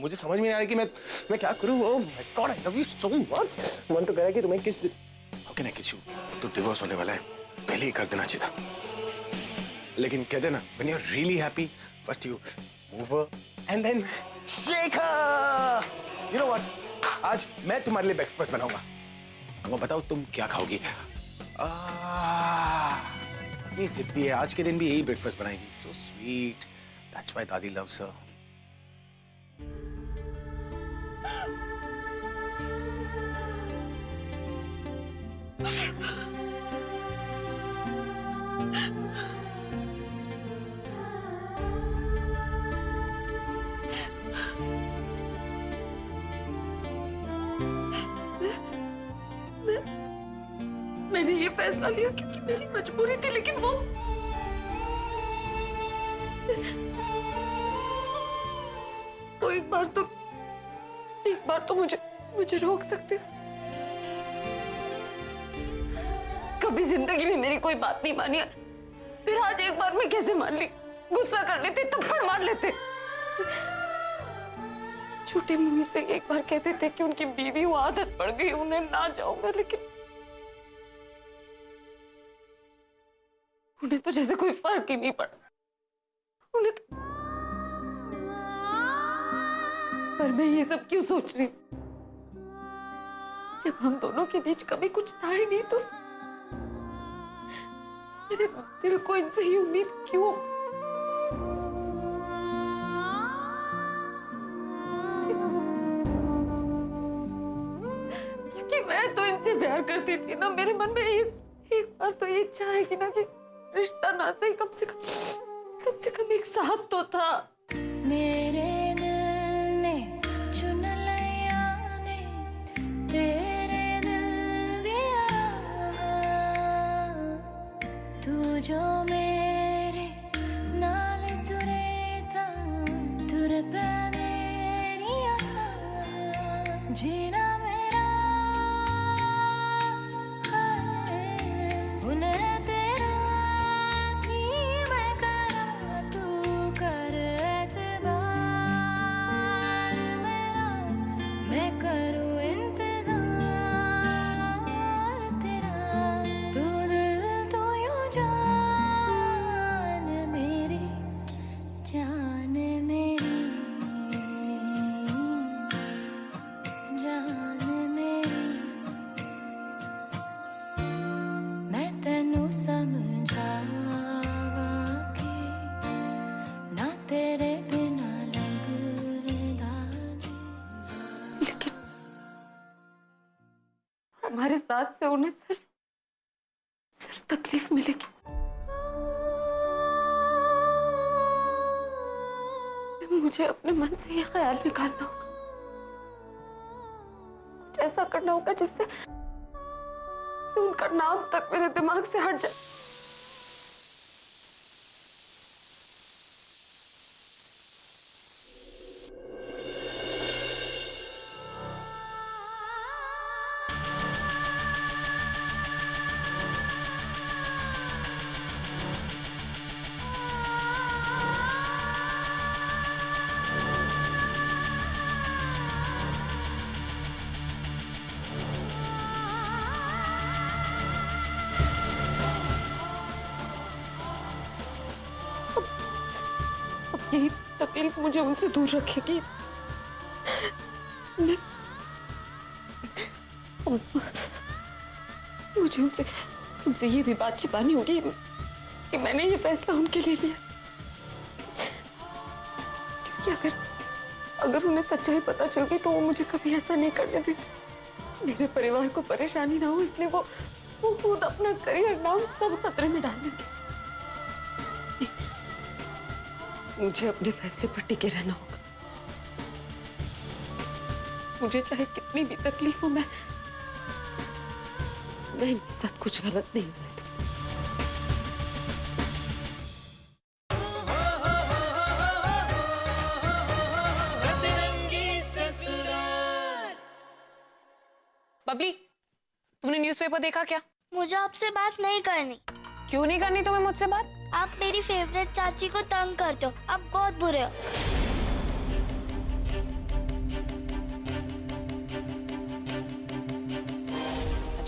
मुझे समझ में नहीं आ रहा कि मैं क्या करूं। ओह my God, I love you so much. मन तो कह रहा है कि तुम्हें किस हाउ कैन आई किस यू। तो डिवोर्स होने वाला है, पहले ही कर देना चाहिए था। लेकिन कहते ना, when you are really happy, first you move her and then shake her. You know what, आज मैं तुम्हारे लिए ब्रेकफास्ट बनाऊंगा। अब बताओ तुम क्या खाओगी? ये जिद्दी है, आज के दिन भी यही ब्रेकफास्ट बनाएगी। सो स्वीट, दैट्स व्हाई दादी लव्स हर। मैंने ये फैसला लिया क्योंकि मेरी मजबूरी थी, लेकिन वो एक बार तो मुझे रोक सकते थे। कभी जिंदगी में मेरी कोई बात नहीं मानी, फिर आज एक बार में कैसे मान ली? गुस्सा कर लेते, थप्पड़ मार लेते। छोटे मुंह से एक बार कहते थे कि उनकी बीवी वो आदत पड़ गई, उन्हें ना जाऊंगा, लेकिन उन्हें तो जैसे कोई फर्क ही नहीं पड़ा। उन्हें तो... पर मैं ये सब क्यों सोच रही हूँ जब हम दोनों के बीच कभी कुछ था ही नहीं? तो मेरे दिल को इनसे ही उम्मीद क्यों? क्योंकि मैं तो इनसे प्यार करती थी ना। मेरे मन में एक बार तो ये इच्छा है कि ना कि रिश्ता ना सही, कम से कम एक साथ तो था। मेरे दिल ने चुन लिया ने तेरे दिल दिया, तू जो मेरे नाल तुरे था, तुर पे मेरी आसा जीना मेरा है। उन्हें हमारे साथ से उन्हें सिर्फ तकलीफ मिलेगी। मुझे अपने मन से ये ख्याल निकालना होगा, कुछ ऐसा करना होगा जिससे उनका नाम तक मेरे दिमाग से हट जाए। यही तकलीफ मुझे उनसे दूर रखेगी। मुझे उनसे ये भी बात छिपानी होगी कि मैंने ये फैसला उनके लिए लिया, क्योंकि अगर उन्हें सच्चाई पता चल गई तो वो मुझे कभी ऐसा नहीं करने देंगे। मेरे परिवार को परेशानी ना हो, इसलिए वो खुद अपना करियर, नाम सब खतरे में डाल देंगे। मुझे अपने फैसले पर टिके रहना होगा। मुझे चाहे कितनी भी तकलीफ हो, मैं इनके साथ कुछ गलत नहीं होने दूंगी। बबली, तुमने न्यूज़पेपर देखा क्या? मुझे आपसे बात नहीं करनी। क्यों नहीं करनी तुम्हें मुझसे बात? आप मेरी फेवरेट चाची को तंग करते हो, आप बहुत बुरे हो।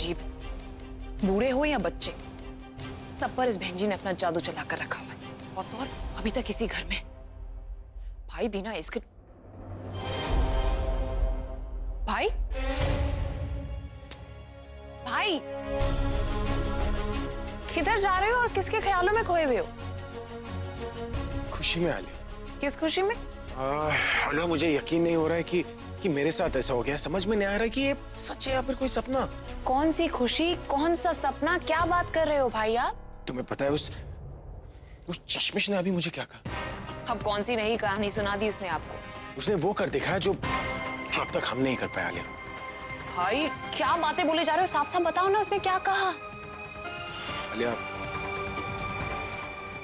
अजीब है। बूढ़े हो या बच्चे, सब पर इस बहन जी ने अपना जादू चला कर रखा हुआ है। और तो और अभी तक इसी घर में भाई बिना इसके। भाई भाई किधर जा रहे हो और किसके ख्यालों में खोए हुए हो? खुशी में आलिया। किस खुशी में? ना मुझे यकीन नहीं हो रहा है कि मेरे साथ ऐसा हो गया। समझ में नहीं आ रहा है कि ये सच है या फिर कोई सपना। कौन सी खुशी, कौन सा सपना, क्या बात कर रहे हो भाई आप? तुम्हें पता है उस चश्मिश ने अभी मुझे क्या कहा? अब कौन सी नई कहानी सुना दी उसने आपको? उसने वो कर दिखाया जो अब तक हम नहीं कर पाए आलिया। भाई क्या बातें बोले जा रहे हो, साफ साफ बताओ ना, उसने क्या कहा? आलिया,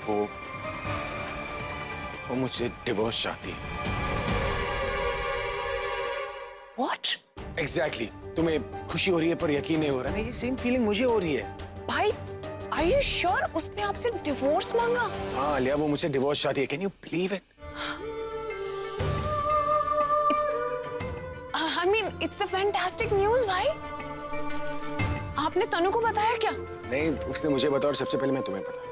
वो मुझसे डिवोर्स चाहती है। What? Exactly. तुम्हें खुशी हो रही है पर यकीन नहीं हो रहा है। ये सेम फीलिंग मुझे हो रही है। भाई are you sure उसने आपसे डिवोर्स मांगा? हाँ आलिया, वो मुझसे डिवोर्स चाहती है। Can you believe it? I mean it's a fantastic news भाई। आपने तनु को बताया क्या? नहीं, उसने मुझे बताया और सबसे पहले मैं तुम्हें बताया।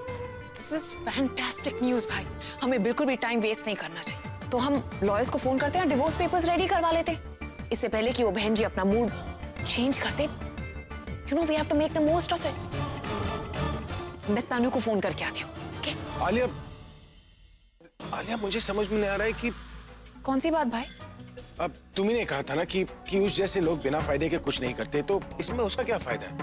This is fantastic news भाई। हमें बिल्कुल भी टाइम वेस्ट नहीं करना चाहिए। तो हम लॉयर्स को फोन करते हैं, डिवोर्स पेपर्स रेडी करवा लेते, इससे पहले कि वो बहन जी अपना मूड चेंज करते। You know we have to make the most of it। मैं तनु को फोन करके आती हूँ। Okay? आलिया मुझे समझ में नहीं आ रहा है कि कौन सी बात भाई? अब तुम ही ने कहा था ना कि उस जैसे लोग बिना फायदे के कुछ नहीं करते, तो इसमें उसका क्या फायदा है?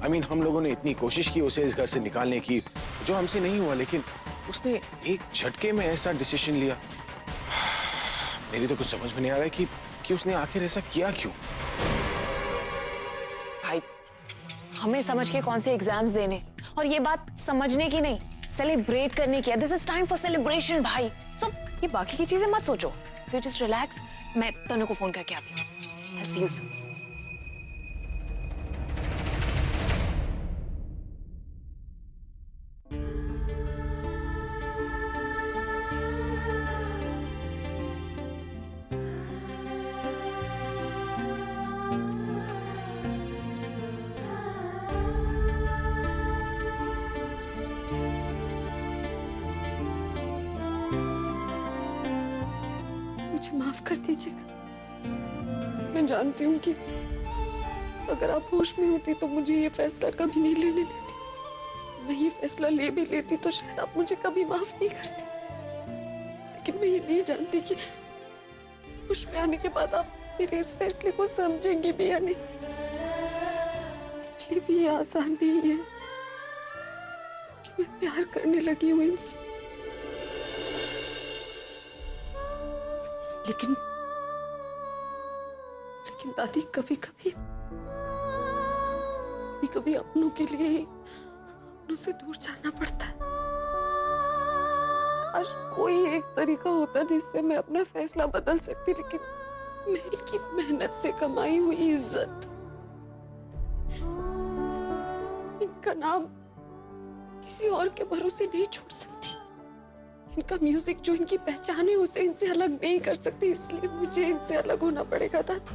I mean, हम लोगों ने इतनी कोशिश की उसे इस घर से निकालने की, जो हमसे नहीं हुआ, लेकिन उसने एक झटके में ऐसा डिसीजन लिया। मेरी तो कुछ समझ में नहीं आ रहा है कि उसने आखिर ऐसा किया क्यों? भाई हमें समझ के कौन से एग्जाम्स देने, और ये बात समझने की नहीं, सेलिब्रेट करने की है। This is time for celebration भाई। सो ये बाकी की चीजें मत सोचो। So just relax. मैं तनु को फोन करके आती हूँ। I'll see you soon। मुझे माफ कर दीजिएगा। मैं जानती हूँ कि अगर आप होश में होती तो मुझे ये फैसला कभी नहीं लेने देती। मैं ये फैसला ले भी लेती तो शायद आप मुझे कभी माफ नहीं करती। लेकिन मैं ये नहीं जानती कि होश में आने के बाद आप मेरे इस फैसले को समझेंगी भी या नहीं। मेरे लिए भी ये आसान नहीं है कि मैं प्यार करने लगी हूँ इनसे। लेकिन दादी, कभी कभी अपनों के लिए ही अपनों से दूर जाना पड़ता है। आज कोई एक तरीका होता जिससे मैं अपना फैसला बदल सकती, लेकिन मैं इनकी मेहनत से कमाई हुई इज्जत, इनका नाम किसी और के भरोसे नहीं छोड़ सकती। इनका म्यूजिक जो इनकी पहचान है उसे इनसे अलग नहीं कर सकती, इसलिए मुझे इनसे अलग होना पड़ेगा दादी।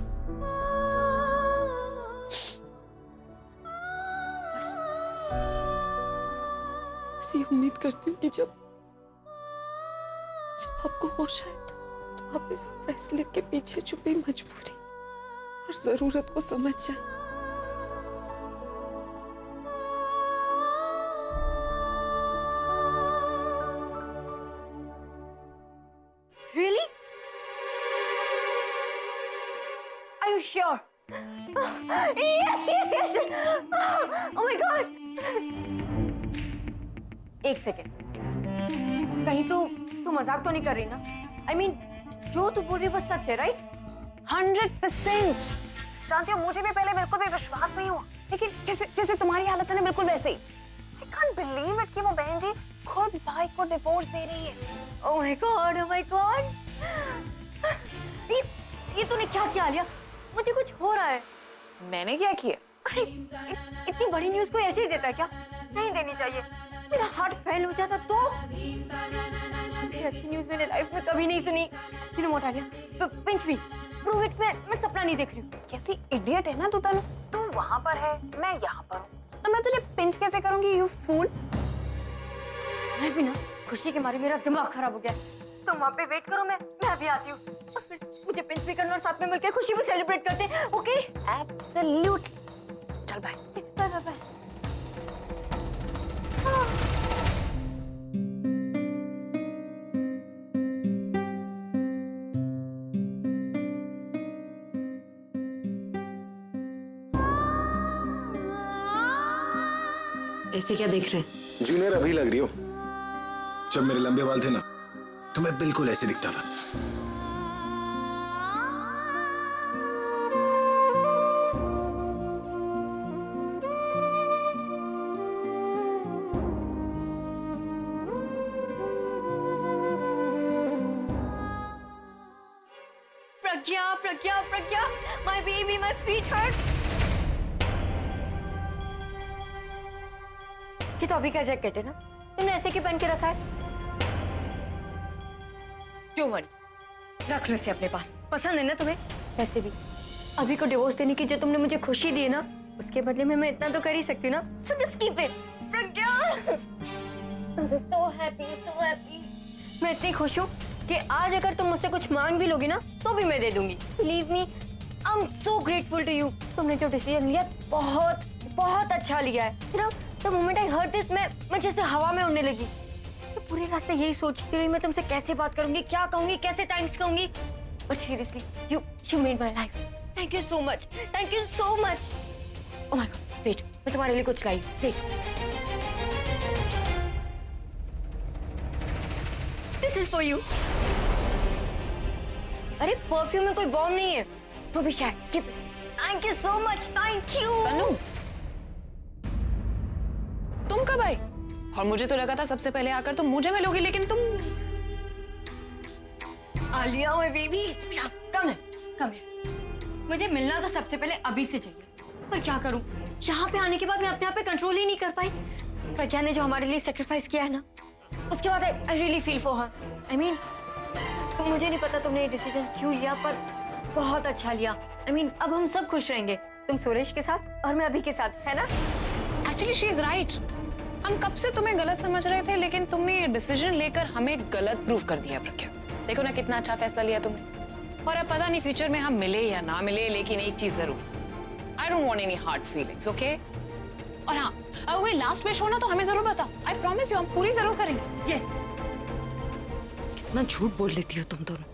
बस ये उम्मीद करती हूँ कि जब आपको होश आए तो आप इस फैसले के पीछे छुपी मजबूरी और जरूरत को समझ जाए। Really? Are you sure? Yes. Oh my God. एक सेकेंड, कहीं तू मजाक तो नहीं कर रही ना? I mean, जो तू बोल रही है वो सच है, राइट? 100%। जानती हो मुझे भी पहले बिल्कुल भी विश्वास नहीं हुआ, लेकिन जैसे तुम्हारी हालत है ना, बिल्कुल वैसे ही। I can't believe it कि वो बहन जी खुद भाई को डिवोर्स दे रही है। Oh my God. ये तूने क्या किया लिया? मुझे कुछ हो रहा है। मैंने क्या किया? अरे इतनी बड़ी न्यूज़ कोई ऐसे ही देता है क्या? नहीं देनी चाहिए। मेरा हार्ट फेल हो जाता तो। ऐसी अच्छी न्यूज़ मैंने लाइफ में कभी नहीं सुनी। You know what, Alia? Pinch me, prove it। मैं सपना नहीं देख रही हूँ। कैसी इडियट है ना तू तनु। तुम वहां पर है, मैं यहाँ पर हूँ, तो मैं तुझे पिंच कैसे करूंगी, यू फूल। मैं भी ना खुशी के मारे मेरा दिमाग खराब हो गया। तुम वहाँ पे वेट करो, मैं अभी आती हूँ। और फिर मुझे पिंच भी करना और साथ में मिलकर खुशी भी सेलिब्रेट करते हैं, ओके? एब्सोल्यूट। चल बाय। Bye bye bye. ऐसे क्या देख रहे हैं? जूनियर अभी लग रही हो। जब मेरे लंबे बाल थे ना तो मैं बिल्कुल ऐसे दिखता था। Pragya Pragya Pragya, my baby, my sweetheart. ये तो अभी का जैकेट है ना, तुमने ऐसे क्यों पहन के रखा है? क्यों मरी, रख लो इसे अपने पास, पसंद है ना तुम्हें? वैसे भी अभी को डिवोर्स देने की जो तुमने मुझे खुशी दी है ना, उसके बदले में मैं इतना तो कर ही सकती हूँ ना। So just keep it. Pragya, so happy, so happy. मैं इतनी खुश हूँ कि आज अगर तुम मुझसे कुछ मांग भी लोगी ना तो भी मैं दे दूंगी। Believe me, I am so grateful to you. तुमने जो डिसीजन लिया बहुत बहुत अच्छा लिया है। You know, the moment I heard this, मैं जैसे हवा में उड़ने लगी। तो पूरे रास्ते यही सोचती रही मैं तुमसे कैसे बात करूंगी, क्या कहूंगी, कैसे थैंक्स कहूंगी। But seriously, you made my life. Thank you so much, thank you so much. Oh my God, wait, मैं तुम्हारे लिए कुछ लाई हूं। Wait, this is for you. अरे परफ्यूम में कोई बॉम्ब नहीं है, तो भी शायद। Thank you so much, thank you. Tanu, तुम कब आई? और मुझे तो लगा था सबसे पहले आकर तुम मुझे मिलोगी, लेकिन तुम। आलिया, माय बेबी, कम है। मुझे मिलना तो सबसे पहले अभी से चाहिए, पर क्या करूं, यहाँ पे आने के बाद मैं अपने आप पे कंट्रोल ही नहीं कर पाई। प्रज्ञा ने जो हमारे लिए सेक्रीफाइस किया है ना, उसके बाद I really feel for her. I mean, तो मुझे नहीं पता तुमने ये डिसीजन क्यों लिया, पर बहुत अच्छा लिया। आई मीन, अब हम सब खुश रहेंगे, तुम सुरेश के साथ और मैं अभी के साथ, है ना? Actually she is right. हम कब से तुम्हें गलत समझ रहे थे, लेकिन तुमने ये डिसीजन लेकर हमें गलत प्रूव कर दिया प्रज्ञा। देखो ना कितना अच्छा फैसला लिया तुमने। और अब पता नहीं फ्यूचर में हम मिले या ना मिले, लेकिन एक चीज जरूर, I don't want any hard feelings, okay? और हाँ, अगर कोई लास्ट विश हो ना तो हमें जरूर बताओ। आई प्रॉमिस यू, हम पूरी जरूर करेंगे। यस। कितना झूठ बोल लेती हो तुम दोनों।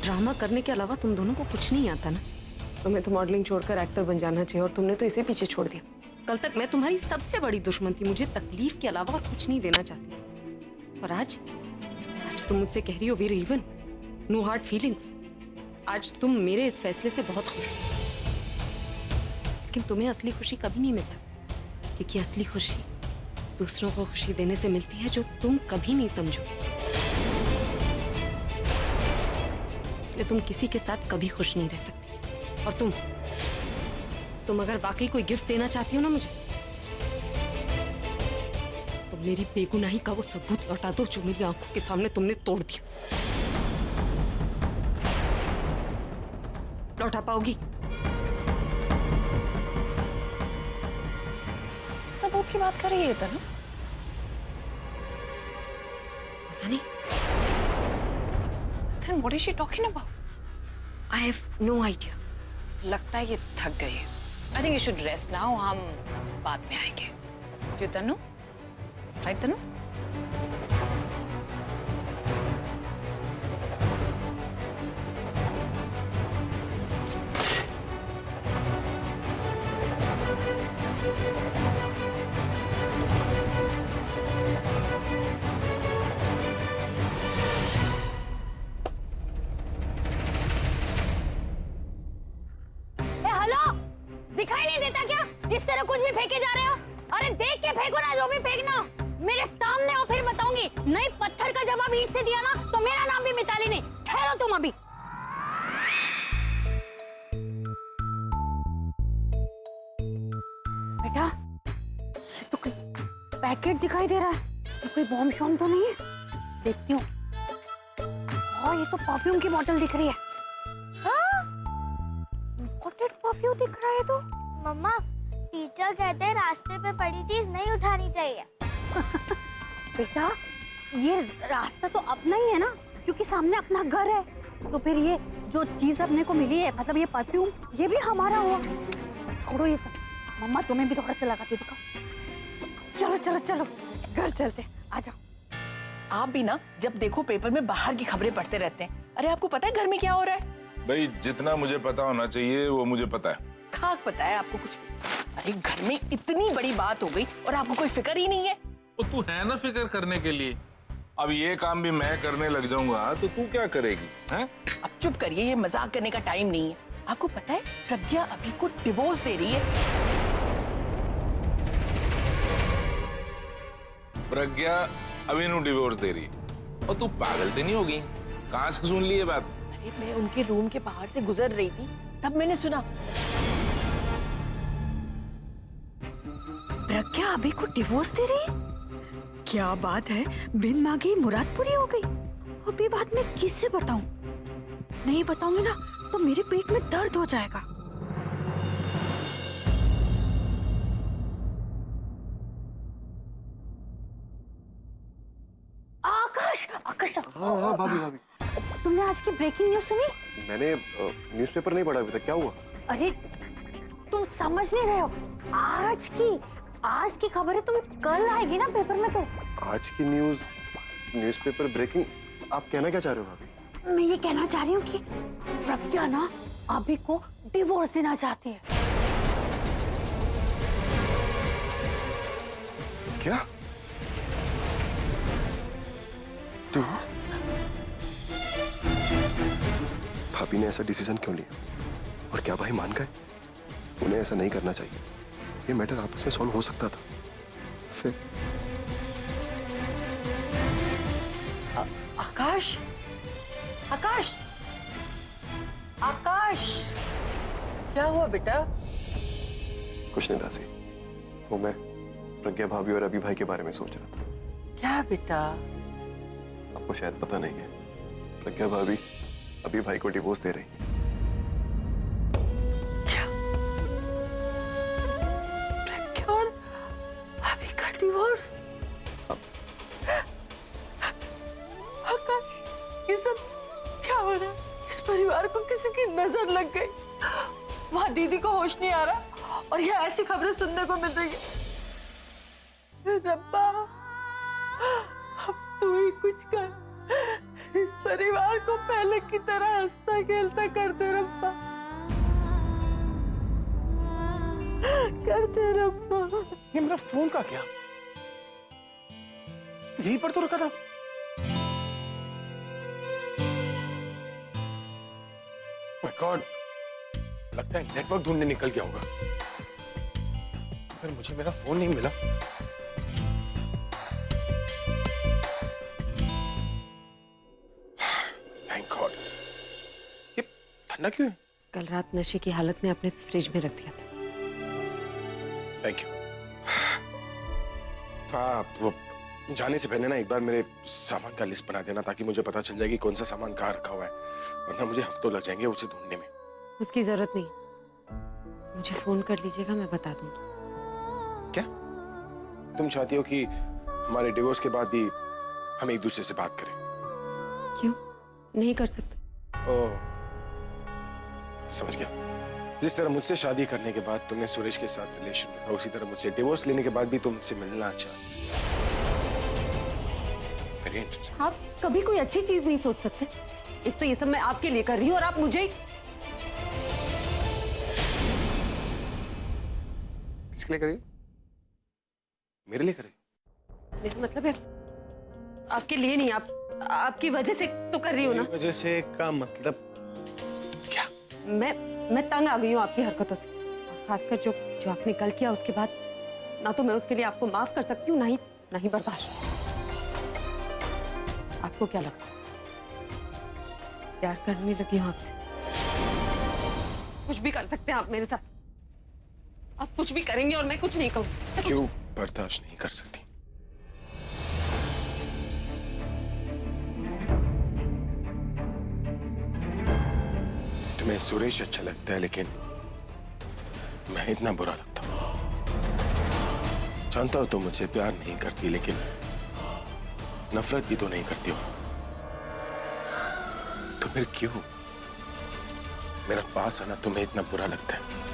ड्रामा करने के अलावा तुम दोनों को कुछ नहीं आता ना। तुम्हें तो मॉडलिंग छोड़कर एक्टर बन जाना चाहिए, और तुमने तो इसे पीछे छोड़ दिया। कल तक मैं तुम्हारी सबसे बड़ी दुश्मन थी, मुझे तकलीफ के अलावा और कुछ नहीं देना चाहती थी। और आज तुम मुझसे कह रही हो वीर इवन, नो हार्ड फीलिंग्स। आज तुम मेरे इस फैसले से बहुत खुश हो, लेकिन तुम्हें असली खुशी कभी नहीं मिल सकती, क्योंकि असली खुशी दूसरों को खुशी देने से मिलती है, जो तुम कभी नहीं समझो। इसलिए तुम किसी के साथ कभी खुश नहीं रह सकती। और तुम अगर वाकई कोई गिफ्ट देना चाहती हो ना मुझे, तो मेरी बेगुनाही का वो सबूत लौटा दो जो मेरी आंखों के सामने तुमने तोड़ दिया। लौटा पाओगी? सबूत की बात कर रही है तनु? पता नहीं। Then what is she talking about? I have no idea. लगता है ये थक गई है। I think you should rest now. हम बाद में आएंगे। क्यों तनु? Right तनु? दिखाई नहीं देता क्या? इस तरह कुछ भी फेंके जा रहे हो? अरे देख के फेंको ना, जो भी फेंकना मेरे सामने हो, फिर बताऊंगी। नहीं पत्थर का जवाब ईंट से दिया ना तो मेरा नाम भी मिताली नहीं। ठहरो तुम अभी। बेटा, तो कोई पैकेट दिखाई दे रहा है, तो कोई बॉम्ब शॉम्ब तो नहीं है? देखती हूँ। ये तो परफ्यूम की बोतल दिख रही है। चॉकलेट परफ्यूम दिख रहा है तो। मम्मा, टीचर कहते हैं रास्ते पे पड़ी चीज नहीं उठानी चाहिए। बेटा ये रास्ता तो अपना ही है ना, क्योंकि सामने अपना घर है, तो फिर ये जो चीज अपने को मिली है, मतलब ये परफ्यूम, ये भी हमारा हुआ। छोड़ो ये सब, मम्मा तुम्हें भी थोड़ा सा लगा के दिखाओ। चलो चलो चलो घर चलते, आ जाओ। आप भी ना जब देखो पेपर में बाहर की खबरें पढ़ते रहते हैं। अरे आपको पता है घर में क्या हो रहा है? भाई जितना मुझे पता होना चाहिए वो मुझे पता है। खाक पता है आपको कुछ? अरे घर में इतनी बड़ी बात हो गई और आपको कोई फिक्र ही नहीं है। तो तू है ना फिक्र करने के लिए। अब ये काम भी मैं करने लग जाऊंगा तो तू क्या करेगी? हैं? अब चुप करिए, ये मजाक करने का टाइम नहीं है। आपको पता है प्रज्ञा अभी को डिवोर्स दे रही है। प्रज्ञा अभी नु डिवोर्स दे रही है और तू पागल तो नहीं होगी? कहाँ से सुन ली ये बात? अरे मैं उनके रूम के बाहर से गुजर रही थी, तब मैंने सुना प्रज्ञा अभी को डिवोर्स दे रही है। क्या बात है, बिन मांगी मुराद पूरी हो गई। अब ये बात मैं किससे बताऊं? नहीं बताऊंगी ना तो मेरे पेट में दर्द हो जाएगा। आकाश, आकाश, हाँ भाभी भाभी, तुमने आज की ब्रेकिंग न्यूज सुनी? मैंने न्यूज़पेपर नहीं पढ़ा अभी तक। क्या हुआ? अरे तुम समझ नहीं रहे हो, आज की खबरें तो कल आएगी ना पेपर में। तो आज की न्यूज़पेपर ब्रेकिंग, आप कहना क्या चाह रहे हो भाभी? मैं ये कहना चाह रही हूँ कि प्रज्ञा ना अभी को डिवोर्स देना चाहती है। क्या? डिवोर्स? भाभी ने ऐसा डिसीजन क्यों लिया? और क्या भाई मान गए? उन्हें ऐसा नहीं करना चाहिए। ये मैटर आपस में सॉल्व हो सकता था। फिर आकाश, आकाश, आकाश, क्या हुआ बेटा? कुछ नहीं दासी, वो मैं प्रज्ञा भाभी और अभी भाई के बारे में सोच रहा था। क्या बेटा? आपको शायद पता नहीं है, प्रज्ञा भाभी अभी भाई को डिवोर्स दे रही है। प्रज्ञा और अभी का डिवोर्स? आकाश, ये सब क्या हो रहा है? इस परिवार को किसी की नजर लग गई। वहां दीदी को होश नहीं आ रहा और ये ऐसी खबरें सुनने को मिल रही है। रब्बा, अब तू ही कुछ कर, इस परिवार को पहले की तरह हंसता खेलता कर दे रब्बा, कर दे रब्बा। ये मेरा फोन का क्या? यहीं पर तो रखा था। माय गॉड, लगता है नेटवर्क ढूंढने निकल गया होगा। अगर मुझे मेरा फोन नहीं मिला थैंक गॉड। ये ठंडा क्यों है? कल रात नशे की हालत में अपने फ्रिज में रख दिया था। Thank you. हाँ, वो जाने से पहले ना एक बार मेरे सामान का लिस्ट बना देना, ताकि मुझे पता चल जाए कि कौन सा सामान कहाँ रखा हुआ है, वरना मुझे हफ्तों लग जाएंगे उसे ढूंढने में। उसकी जरूरत नहीं, मुझे फोन कर लीजिएगा, मैं बता दूंगी। क्या तुम चाहती हो कि हमारे डिवोर्स के बाद भी हम एक दूसरे से बात करें? क्यों नहीं कर सकते? ओह, समझ गया। जिस तरह मुझसे शादी करने के बाद तुमने सुरेश के साथ रिलेशन रखा, उसी तरह मुझसे डिवोर्स लेने के बाद भी तुम मुझसे मिलना चाहती। Very interesting. आप कभी कोई अच्छी चीज नहीं सोच सकते? एक तो ये सब मैं आपके लिए कर रही हूँ और आप मुझे। किसके लिए करिए? मेरे लिए करे? मेरा मतलब है आपके लिए नहीं, आपकी वजह से तो कर रही हूँ ना। मेरी वजह से का मतलब क्या? मैं तंग आ गई हूँ आपकी हरकतों से, खासकर जो आपने कल किया उसके बाद। ना तो मैं उसके लिए आपको माफ कर सकती हूँ, ना ही बर्दाश्त। आपको क्या लगता है प्यार करने लगी हूँ आपसे? कुछ भी कर सकते हैं आप मेरे साथ, आप कुछ भी करेंगे और मैं कुछ नहीं कहूँ। क्यों बर्दाश्त नहीं कर सकती? तुम्हें सुरेश अच्छा लगता है, लेकिन मैं इतना बुरा लगता हूँ? जानता हो तुम मुझसे प्यार नहीं करती, लेकिन नफरत भी तो नहीं करती हो। तो फिर क्यों मेरा पास आना तुम्हें इतना बुरा लगता है?